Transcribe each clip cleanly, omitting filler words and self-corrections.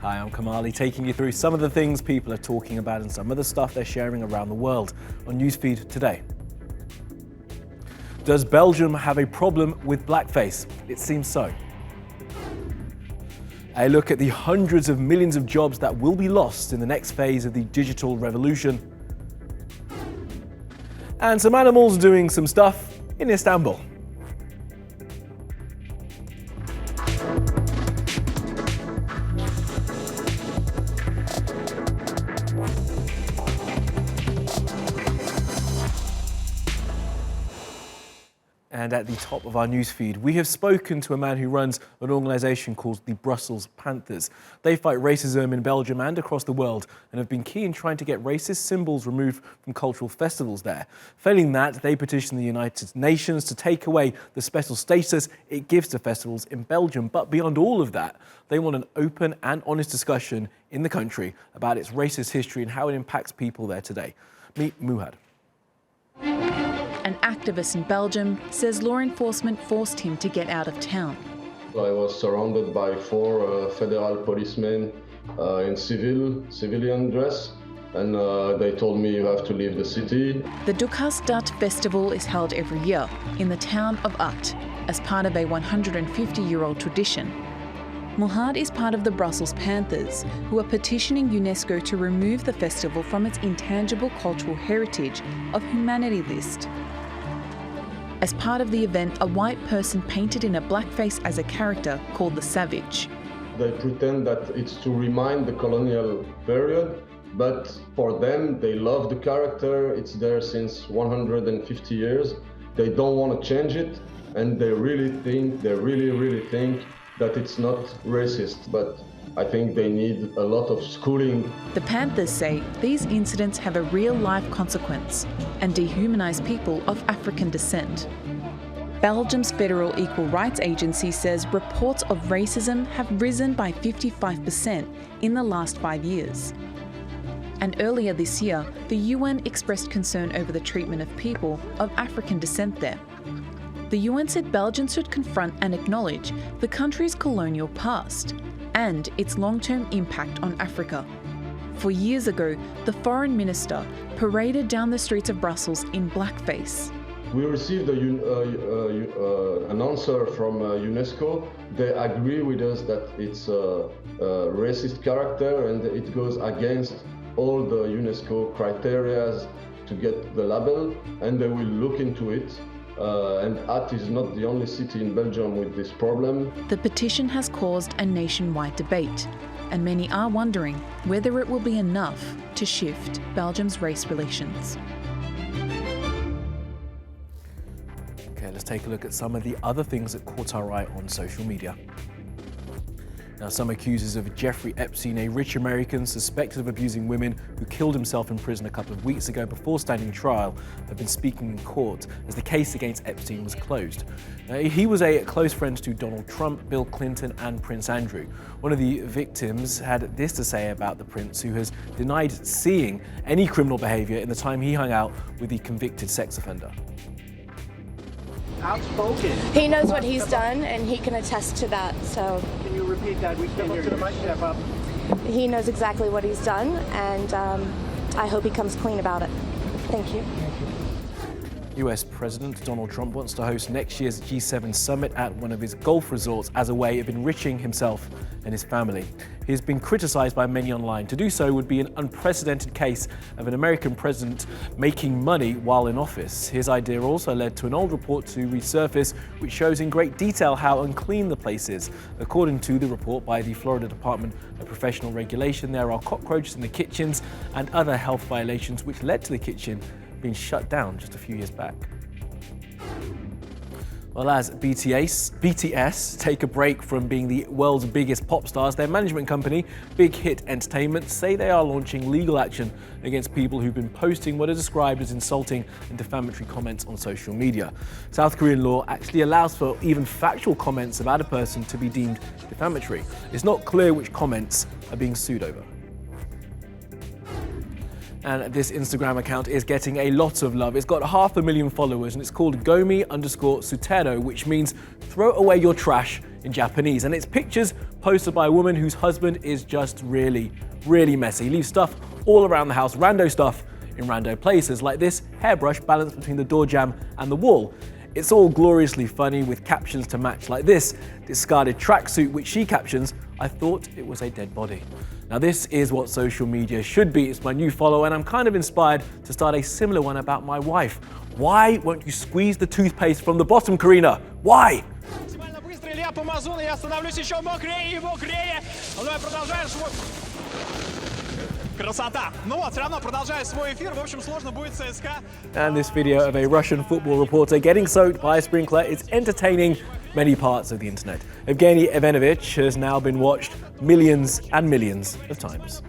Hi, I'm Kamali, taking you through some of the things people are talking about and some of the stuff they're sharing around the world on Newsfeed today. Does Belgium have a problem with blackface? It seems so. A look at the hundreds of millions of jobs that will be lost in the next phase of the digital revolution. And some animals doing some stuff in Istanbul. And at the top of our newsfeed, we have spoken to a man who runs an organisation called the Brussels Panthers. They fight racism in Belgium and across the world and have been key in trying to get racist symbols removed from cultural festivals there. Failing that, they petitioned the United Nations to take away the special status it gives to festivals in Belgium. But beyond all of that, they want an open and honest discussion in the country about its racist history and how it impacts people there today. Meet Muhad. An activist in Belgium says law enforcement forced him to get out of town. I was surrounded by 4 federal policemen in civilian dress, and they told me you have to leave the city. The Dukhastad festival is held every year in the town of Ut as part of a 150-year-old tradition. Muhad is part of the Brussels Panthers, who are petitioning UNESCO to remove the festival from its intangible cultural heritage of humanity list. As part of the event, a white person painted in a blackface as a character called the Savage. They pretend that it's to remind the colonial period, but for them, they love the character. It's there since 150 years. They don't want to change it, and they really think that it's not racist, but I think they need a lot of schooling. The Panthers say these incidents have a real-life consequence and dehumanize people of African descent. Belgium's Federal Equal Rights Agency says reports of racism have risen by 55% in the last 5 years. And earlier this year, the UN expressed concern over the treatment of people of African descent there. The UN said Belgium should confront and acknowledge the country's colonial past and its long-term impact on Africa. 4 years ago, the foreign minister paraded down the streets of Brussels in blackface. We received an answer from UNESCO. They agree with us that it's a racist character and it goes against all the UNESCO criteria to get the label, and they will look into it. And At is not the only city in Belgium with this problem. The petition has caused a nationwide debate, and many are wondering whether it will be enough to shift Belgium's race relations. Okay, let's take a look at some of the other things that caught our eye on social media. Now, some accusers of Jeffrey Epstein, a rich American suspected of abusing women who killed himself in prison a couple of weeks ago before standing trial, have been speaking in court as the case against Epstein was closed. He was a close friend to Donald Trump, Bill Clinton and Prince Andrew. One of the victims had this to say about the prince, who has denied seeing any criminal behavior in the time he hung out with the convicted sex offender. Outspoken. He knows what he's done, and he can attest to that. So Can you repeat that? We can't hear you. Step up. he knows exactly what he's done, and I hope he comes clean about it. Thank you. US President Donald Trump wants to host next year's G7 summit at one of his golf resorts as a way of enriching himself and his family. He has been criticized by many online. To do so would be an unprecedented case of an American president making money while in office. His idea also led to an old report to resurface, which shows in great detail how unclean the place is. According to the report by the Florida Department of Professional Regulation, there are cockroaches in the kitchens and other health violations, which led to the kitchen being shut down just a few years back. Well, as BTS take a break from being the world's biggest pop stars, their management company, Big Hit Entertainment, say they are launching legal action against people who've been posting what are described as insulting and defamatory comments on social media. South Korean law actually allows for even factual comments about a person to be deemed defamatory. It's not clear which comments are being sued over. And this Instagram account is getting a lot of love. It's got 500,000 followers and it's called Gomi_Sutero, which means throw away your trash in Japanese, and it's pictures posted by a woman whose husband is just really, really messy. He leaves stuff all around the house, rando stuff in rando places, like this hairbrush balanced between the door jamb and the wall. It's all gloriously funny with captions to match, like this discarded tracksuit, which she captions, "I thought it was a dead body." Now this is what social media should be. It's my new follow, and I'm kind of inspired to start a similar one about my wife. Why won't you squeeze the toothpaste from the bottom, Karina? Why? Максимально быстро, Илья, помазун, и я становлюсь еще мокрее и мокрее. Ну и продолжаешь свой... Красота. Ну вот, все равно продолжаю свой эфир. В общем, сложно будет ЦСКА. And this video of a Russian football reporter getting soaked by a sprinkler is entertaining many parts of the internet. Evgeny Ivanovich has now been watched millions and millions of times.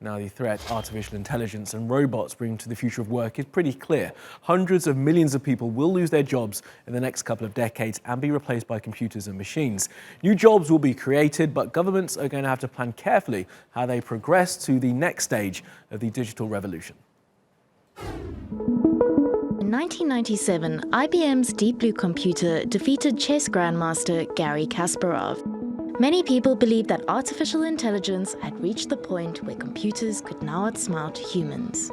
Now, the threat artificial intelligence and robots bring to the future of work is pretty clear. Hundreds of millions of people will lose their jobs in the next couple of decades and be replaced by computers and machines. New jobs will be created, but governments are going to have to plan carefully how they progress to the next stage of the digital revolution. In 1997, IBM's Deep Blue computer defeated chess grandmaster Garry Kasparov. Many people believe that artificial intelligence had reached the point where computers could now outsmart humans.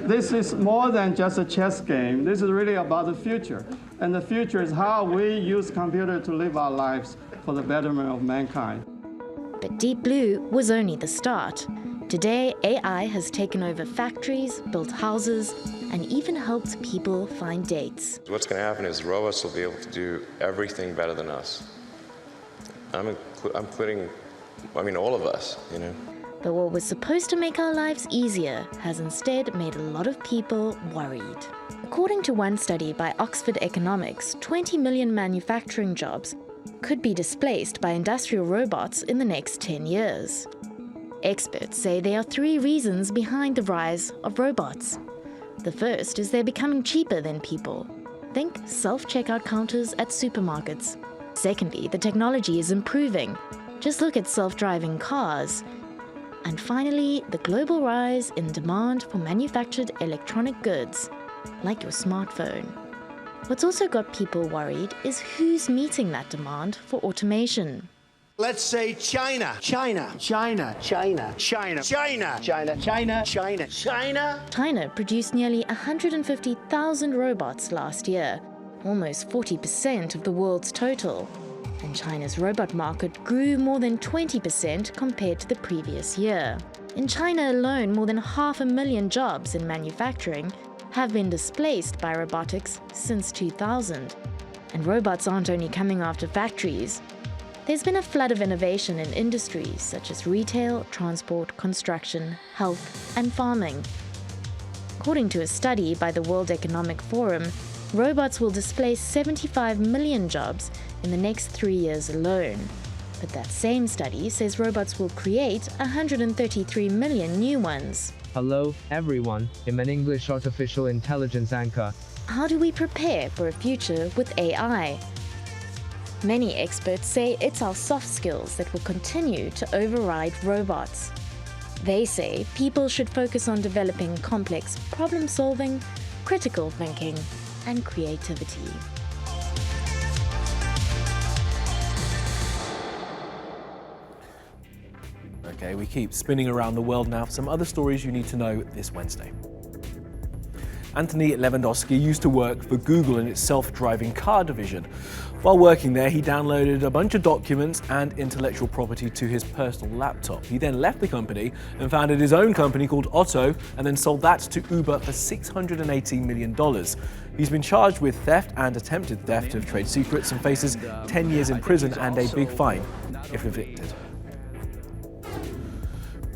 This is more than just a chess game. This is really about the future. And the future is how we use computers to live our lives for the betterment of mankind. But Deep Blue was only the start. Today, AI has taken over factories, built houses, and even helped people find dates. What's going to happen is robots will be able to do everything better than us. I'm including, all of us, you know. But what was supposed to make our lives easier has instead made a lot of people worried. According to one study by Oxford Economics, 20 million manufacturing jobs could be displaced by industrial robots in the next 10 years. Experts say there are 3 reasons behind the rise of robots. The first is they're becoming cheaper than people. Think self-checkout counters at supermarkets. Secondly, the technology is improving. Just look at self-driving cars. And finally, the global rise in demand for manufactured electronic goods, like your smartphone. What's also got people worried is who's meeting that demand for automation. Let's say China. China. China. China. China. China. China. China. China. China. China produced nearly 150,000 robots last year, almost 40% of the world's total. And China's robot market grew more than 20% compared to the previous year. In China alone, more than 500,000 jobs in manufacturing have been displaced by robotics since 2000. And robots aren't only coming after factories. There's been a flood of innovation in industries such as retail, transport, construction, health, and farming. According to a study by the World Economic Forum, robots will displace 75 million jobs in the next 3 years alone. But that same study says robots will create 133 million new ones. Hello, everyone. I'm an English artificial intelligence anchor. How do we prepare for a future with AI? Many experts say it's our soft skills that will continue to override robots. They say people should focus on developing complex problem-solving, critical thinking, and creativity. Okay, we keep spinning around the world now for some other stories you need to know this Wednesday. Anthony Lewandowski used to work for Google in its self-driving car division. While working there, he downloaded a bunch of documents and intellectual property to his personal laptop. He then left the company and founded his own company called Otto, and then sold that to Uber for $618 million. He's been charged with theft and attempted theft of trade secrets and faces 10 years in prison and a big fine if evicted.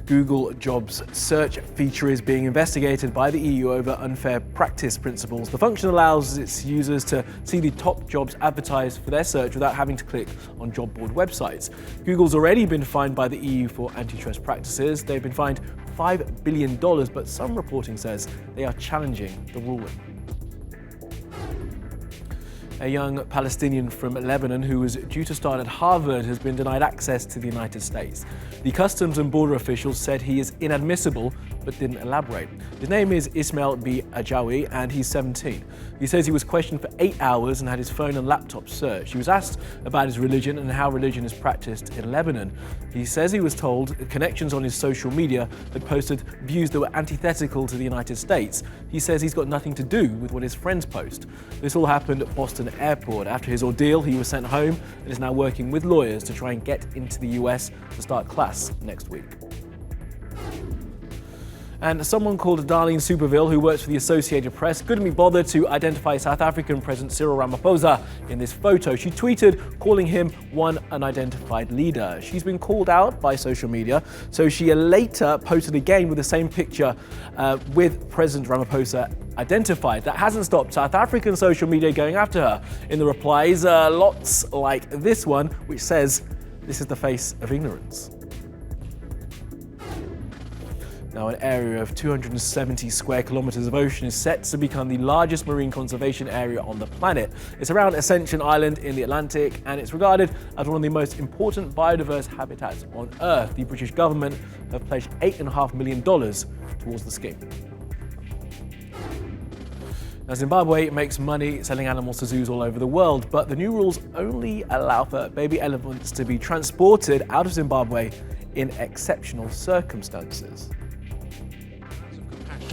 Google Jobs search feature is being investigated by the EU over unfair practice principles. The function allows its users to see the top jobs advertised for their search without having to click on job board websites. Google's already been fined by the EU for antitrust practices. They've been fined $5 billion, but some reporting says they are challenging the ruling. A young Palestinian from Lebanon who was due to start at Harvard has been denied access to the United States. The Customs and Border officials said he is inadmissible but didn't elaborate. His name is Ismail B. Ajawi, and he's 17. He says he was questioned for 8 hours and had his phone and laptop searched. He was asked about his religion and how religion is practiced in Lebanon. He says he was told connections on his social media had posted views that were antithetical to the United States. He says he's got nothing to do with what his friends post. This all happened at Boston Airport. After his ordeal, he was sent home and is now working with lawyers to try and get into the US to start class next week. And someone called Darlene Superville, who works for the Associated Press, couldn't be bothered to identify South African President Cyril Ramaphosa in this photo. She tweeted calling him one unidentified leader. She's been called out by social media, so she later posted again with the same picture with President Ramaphosa identified. That hasn't stopped South African social media going after her. In the replies, lots like this one, which says, "This is the face of ignorance." Now, an area of 270 square kilometers of ocean is set to become the largest marine conservation area on the planet. It's around Ascension Island in the Atlantic, and it's regarded as one of the most important biodiverse habitats on Earth. The British government have pledged $8.5 million towards the scheme. Now, Zimbabwe makes money selling animals to zoos all over the world, but the new rules only allow for baby elephants to be transported out of Zimbabwe in exceptional circumstances.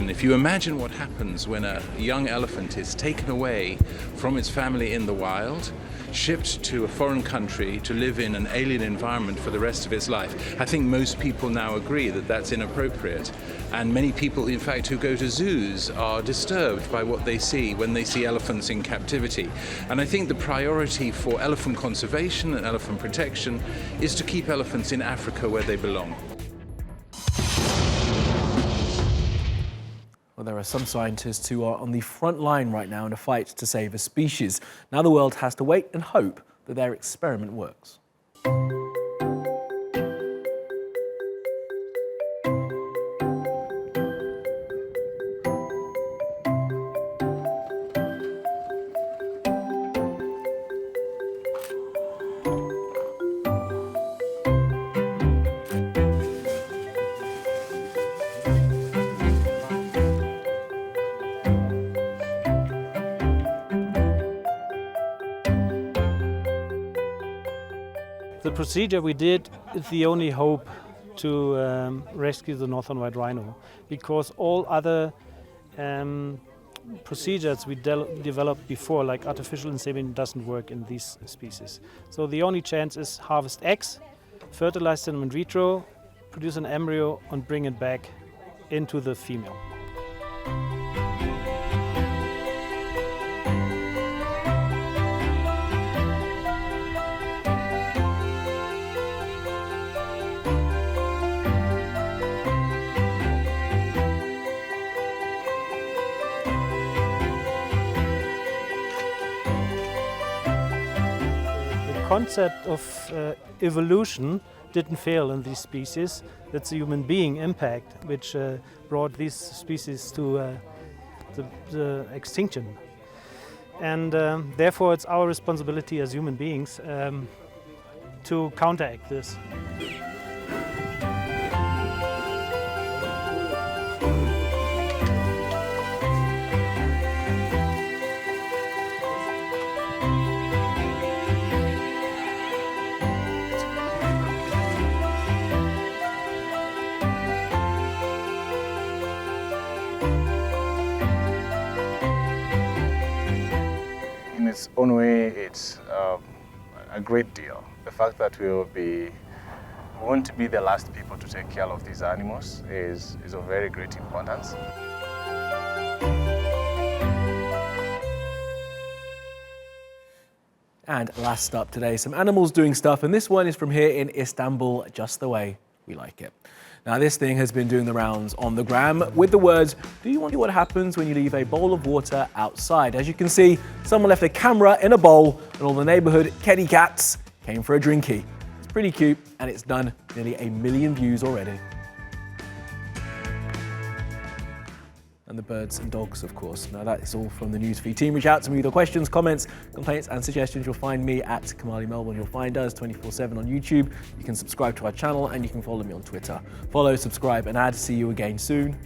If you imagine what happens when a young elephant is taken away from its family in the wild, shipped to a foreign country to live in an alien environment for the rest of its life, I think most people now agree that that's inappropriate. And many people, in fact, who go to zoos are disturbed by what they see when they see elephants in captivity. And I think the priority for elephant conservation and elephant protection is to keep elephants in Africa where they belong. Well, there are some scientists who are on the front line right now in a fight to save a species. Now the world has to wait and hope that their experiment works. The procedure we did is the only hope to rescue the northern white rhino, because all other procedures we developed before, like artificial insemination, doesn't work in these species. So the only chance is harvest eggs, fertilize them in vitro, produce an embryo and bring it back into the female. The concept of evolution didn't fail in these species. It's the human being impact which brought these species to the extinction. And therefore it's our responsibility as human beings to counteract this. In its own way, it's a great deal. The fact that we won't be the last people to take care of these animals is of very great importance. And last up today, some animals doing stuff, and this one is from here in Istanbul, just the way we like it. Now, this thing has been doing the rounds on the gram with the words, "Do you want to see what happens when you leave a bowl of water outside?" As you can see, someone left a camera in a bowl and all the neighborhood kitty cats came for a drinky. It's pretty cute, and it's done nearly 1 million views already. And the the birds and dogs, of course. Now, that is all from the Newsfeed team. Reach out to me with your questions, comments, complaints and suggestions. You'll find me at Kamali Melbourne. You'll find us 24/7 on YouTube. You can subscribe to our channel and you can follow me on Twitter. Follow, subscribe and add. See you again soon.